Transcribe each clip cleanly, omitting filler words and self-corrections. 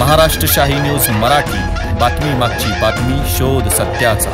महाराष्ट्र शाही न्यूज मराठी, बातमी मागची बातमी, शोध सत्याचा।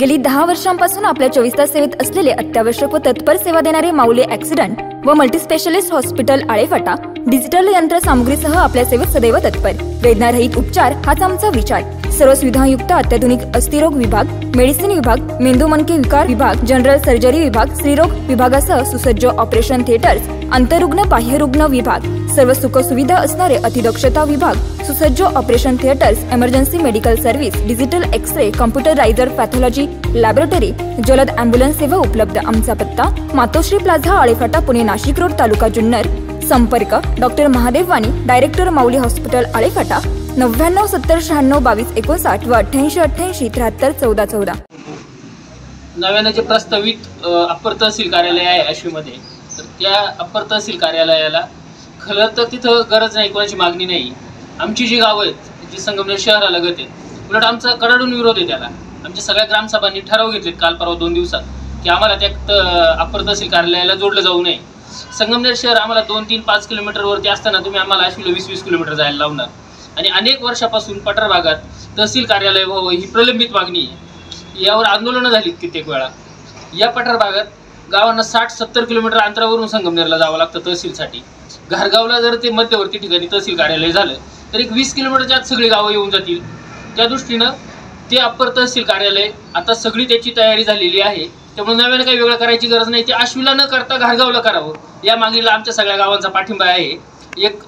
गेली 10 वर्षांपासून आपल्या 24 तास सेवेत असलेले अत्यावश्यक व तत्पर सेवा देणारे माऊली ॲक्सिडेंट व मल्टीस्पेशलिस्ट हॉस्पिटल आळेफाटा डिजिटल यंत्रसामुग्रीसह आपल्या सेवेत सदैव तत्पर। वेदनारहित उपचार हाच आमचा विचार। सर्व सुविधायुक्त अत्याधुनिक अस्थिरोग विभाग, मेडिसिन विभाग, मेंदू मनके विकार विभाग, जनरल सर्जरी विभाग, स्त्रीरोग विभागासह सुसज्ज ऑपरेशन थिएटर्स, अंतरुग्ण बाह्यरुग्ण विभाग, सर्व सुख सुविधा असणारे अतिदक्षता विभाग, सुसज्ज operation theatres, emergency medical service, digital x-ray, computerised pathology laboratory, जलद ॲम्ब्युलन्स सेवा उपलब्ध। आमचा पत्ता मातोश्री प्लाझा आळेफाटा, पुणे नाशिक रोड, तालुका जुन्नर। संपर्क doctor Mahadev Wani, director Mauli hospital Alephata, 99 70 96 22 59 व 88 88 73 14 14। नव्याने जे प्रस्तावित अप्पर तहसील कार्यालय आहे आश्वीमध्ये, तर त्या अप्पर तहसील कार्यालयाला खरं तर तिथं गरज नाही, कोणाची मागणी नाही। आमची जी गावं आहेत जी संगमनेर शहरालगत आहेत, उलट आमचा कडाडून विरोध आहे त्याला। आमच्या सगळ्या ग्रामसभांनी ठराव घेतलेत काल परवा 2 दिवसात की आम्हाला त्या अप्पर तहसील कार्यालयाला जोडलं जाऊ नये। संगमनेर शहर आम्हाला 2-3 5 किलोमीटरवरती असताना तुम्ही आम्हाला आश्वीला 20-20 किलोमीटर जायला लावणार। आणि अनेक वर्षापासून पठार भागात तहसील कार्यालय व्हावं ही प्रलंबित मागणी आहे। यावर आंदोलनं झालीत कित्येक वेळा। या पठार भागात गावांना 60-70 किलोमीटर अंतरावरून संगमनेरला जावं लागतं तहसीलसाठी। घारगावला जर ते मध्यवर्ती ठिकाणी तहसील कार्यालय झालं तर एक 20 किलोमीटरच्या आत सगळी गावं येऊन जातील। त्या दृष्टीनं ते अप्पर तहसील कार्यालय आता सगळी त्याची तयारी झालेली आहे। त्यामुळे नव्याने काही वेगळं करायची गरज नाही। ते आश्वीला न करता घारगावला करावं, या मागणीला आमच्या सगळ्या गावांचा पाठिंबा आहे। एक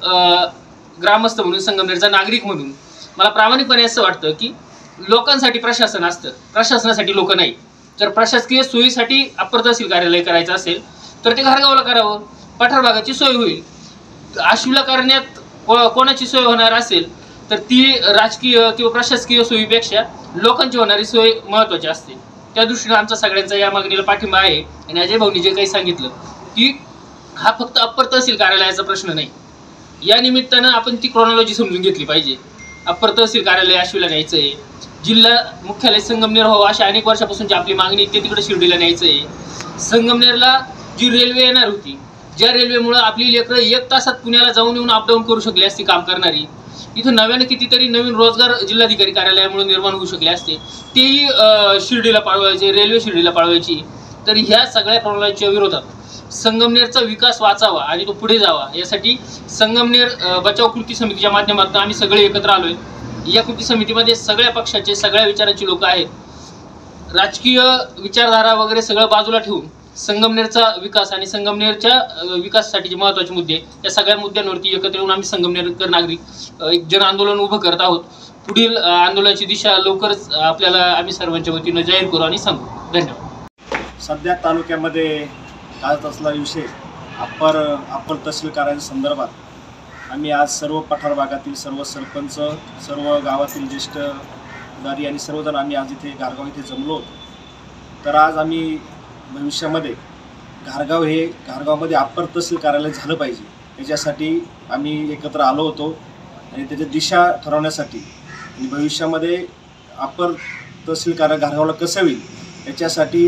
ग्रामस्थ म्हणून, संगमनेरचा नागरिक म्हणून मला प्रामाणिकपणे असं वाटतं की लोकांसाठी प्रशासन असतं, प्रशासनासाठी लोक नाही। जर प्रशासकीय सोयीसाठी अप्पर तहसील कार्यालय करायचं असेल तर ते घारगावला करावं, पठार भागाची सोय होईल। आश्वीला करण्यात कोणाची सोय होणार असेल तर ती राजकीय किंवा प्रशासकीय सोयीपेक्षा लोकांची होणारी सोय महत्त्वाची असते। त्या दृष्टीने आमचा सगळ्यांचा या मागणीला पाठिंबा आहे। आणि अजय भाऊनी जे काही सांगितलं की हा फक्त अप्पर तहसील कार्यालयाचा प्रश्न नाही, या निमित्तानं आपण ती क्रोनॉलॉजी समजून घेतली पाहिजे। अप्पर तहसील कार्यालय आश्वीला न्यायचं आहे, जिल्हा मुख्यालय संगमनेर व्हावं अशा अनेक वर्षापासूनची आपली मागणी ते तिकडे शिर्डीला न्यायचं आहे। संगमनेरला जी रेल्वे येणार होती, ज्या रेल्वेमुळे आपली लेकरं 1 तासात पुण्याला जाऊन येऊन अपडाऊन करू शकली असती काम करणारी, इथं नव्याने कितीतरी नवीन रोजगार जिल्हाधिकारी कार्यालयामुळे निर्माण होऊ शकले असते, तेही शिर्डीला पाळवायचे, रेल्वे शिर्डीला पाळवायची। तर ह्या सगळ्या प्रॉब्लेमच्या विरोधात संगमनेरचा विकास वाचावा आणि तो पुढे जावा यासाठी संगमनेर बचाव कृती समितीच्या माध्यमातून आम्ही सगळे एकत्र आलोय। या कृती समितीमध्ये सगळ्या पक्षाचे, सगळ्या विचारांची लोक आहेत। राजकीय विचारधारा वगैरे सगळं बाजूला ठेवून संगमनेरचा विकास आणि संगमनेरच्या विकासासाठी जे महत्त्वाचे मुद्दे, या सगळ्या मुद्द्यांवरती एकत्र येऊन आम्ही संगमनेरकर नागरिक एक जन आंदोलन उभं करत आहोत। पुढील आंदोलनाची दिशा लवकरच आपल्याला आम्ही सर्वांच्या वतीनं जाहीर करू आणि सांगू। धन्यवाद। सध्या तालुक्यामध्ये गाजत असलेला विषय अप्पर तहसील कार्यालया संदर्भात आम्ही आज सर्व पठार भागातील सर्व सरपंच, सर्व गावातील ज्येष्ठ अधिकारी आणि सर्वजण आम्ही आज इथे घारगाव इथे जमलो होतो। तर आज आम्ही भविष्यामध्ये घारगावमध्ये अप्पर तहसील कार्यालय झालं पाहिजे याच्यासाठी आम्ही एकत्र आलो होतो आणि त्याची दिशा ठरवण्यासाठी आणि भविष्यामध्ये अप्पर तहसील कार्यालय घारगावला कसं होईल याच्यासाठी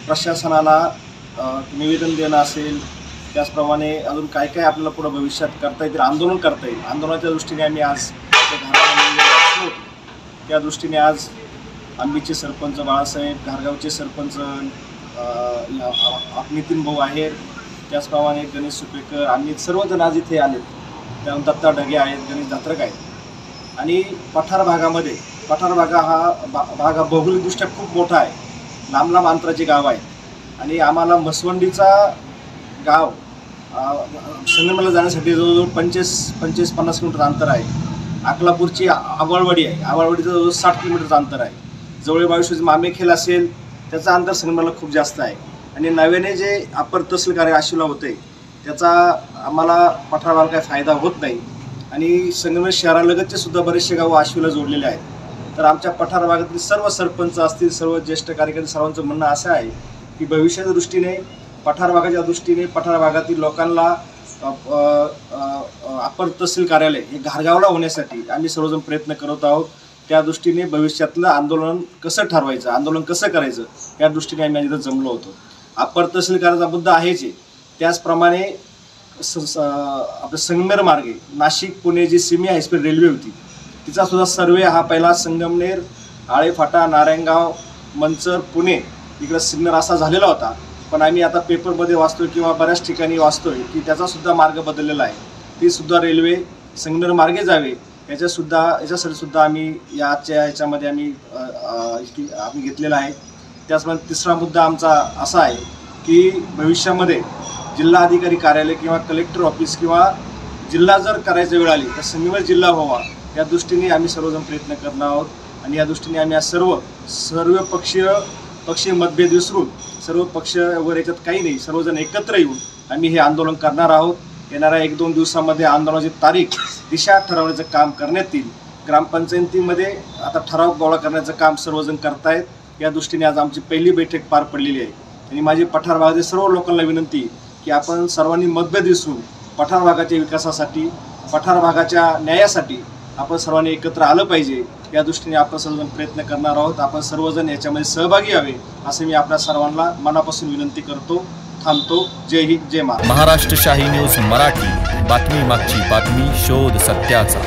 प्रशासनाला निवेदन देणं असेल, त्याचप्रमाणे अजून काय काय आपल्याला पुढं भविष्यात करता येईल, आंदोलन करता येईल, आंदोलनाच्या दृष्टीने आम्ही आज घारगाव होतो। त्या दृष्टीने आज आंबीचे सरपंच बाळासाहेब, घारगावचे सरपंच नितीन भाऊ आहेर, त्याचप्रमाणे गणेश सुपेकर, आम्ही सर्वजण आज इथे आलेत। त्यानंतर दत्ता ढगे आहेत, गणेश जात्रक आहेत। आणि पठार भाग हा भौगोलिकदृष्ट्या खूप मोठा आहे, लांब लांब अंतराचे गाव आहे। आणि आम्हाला म्हसवंडीचा गाव संगमनेरला जाण्यासाठी जवळजवळ 25-50 किलोमीटर अंतर आहे। अकलापूरची आवाळवाडी आहे, आवाळवाडीचं जवळजवळ 60 किलोमीटरचं अंतर आहे। जवळ बावीस मामेखेल असेल त्याचं अंतर संगमनेरला खूप जास्त आहे। आणि नव्याने जे अप्पर तहसील कार्य आश्वीला होते त्याचा आम्हाला पठार भागाला काही फायदा होत नाही। आणि संगमनेर शहरालगतचे सुद्धा बरेचसे गाव आश्वीला जोडलेले आहेत। तर आमच्या पठार भागातील सर्व सरपंच असतील, सर्व ज्येष्ठ कार्यकर्ते सर्वांचं म्हणणं असं आहे की भविष्याच्या दृष्टीने, पठार भागाच्या दृष्टीने, पठार भागातील लोकांना अप्पर तहसील कार्यालय हे घारगावला होण्यासाठी आम्ही सर्वजण प्रयत्न करत आहोत। त्या दृष्टीने भविष्यातलं आंदोलन कसं ठरवायचं, आंदोलन कसं करायचं या दृष्टीने आम्ही इथं जमलो होतो। अप्पर तहसील कार्यालयाचा मुद्दा आहेच, त्याचप्रमाणे आपलं संगमेर मार्गे Nashik Pune G semi high speed railway होती तिचा सुद्धा सर्वे हा पहिला संगमनेर आळेफाटा नारायणगाव मंचर पुणे इकडं सिग्नल असा झालेला होता, पण आम्ही आता पेपरमध्ये वाचतोय किंवा बऱ्याच ठिकाणी वाचतोय की त्याचासुद्धा मार्ग बदललेला आहे. ती सुद्धा रेल्वे संगमेर मार्गे जावे याच्यासाठी सुद्धा आम्ही याच्यामध्ये आम्ही घेतलेला आहे. त्याचप्रमाणे तिसरा मुद्दा आमचा असा आहे की भविष्यामध्ये जिल्हा अधिकारी कार्यालय किंवा कलेक्टर ऑफिस किंवा जिल्हा जर करायची वेळ आली तर संगमेर जिल्हा व्हावा या दृष्टीने आम्ही सर्वजण प्रयत्न करणार आहोत. आणि या दृष्टीने आम्ही आज सर्व पक्षीय मतभेद विसरून सर्व पक्ष वगैरे याच्यात काही नाही, सर्वजण एकत्र येऊन आम्ही हे आंदोलन करणार आहोत. येणाऱ्या 1-2 दिवसामध्ये आंदोलनाची तारीख दिशा ठरवण्याचं काम करण्यात येईल. ग्रामपंचायतीमध्ये आता ठराव गोळा करण्याचं काम सर्वजण करतायत. या दृष्टीने आज आमची पहिली बैठक पार पडलेली आहे. आणि माझी पठार भागातील सर्व लोकांना विनंती की आपण सर्वांनी मतभेद विसरून पठार भागाच्या विकासासाठी, पठार भागाच्या न्यायासाठी आपण सर्वांनी एकत्र आलं पाहिजे. या दृष्टीने आपण सर्वजण प्रयत्न करणार आहोत. आपण सर्वजण याच्यामध्ये सहभागी व्हावे असे मी आपल्या सर्वांना मनापासून विनंती करतो. थांबतो. जय हिंद, जय महाराष्ट्र. महाराष्ट्र शाही न्यूज मराठी, बातमी मागची बातमी, शोध सत्याचा.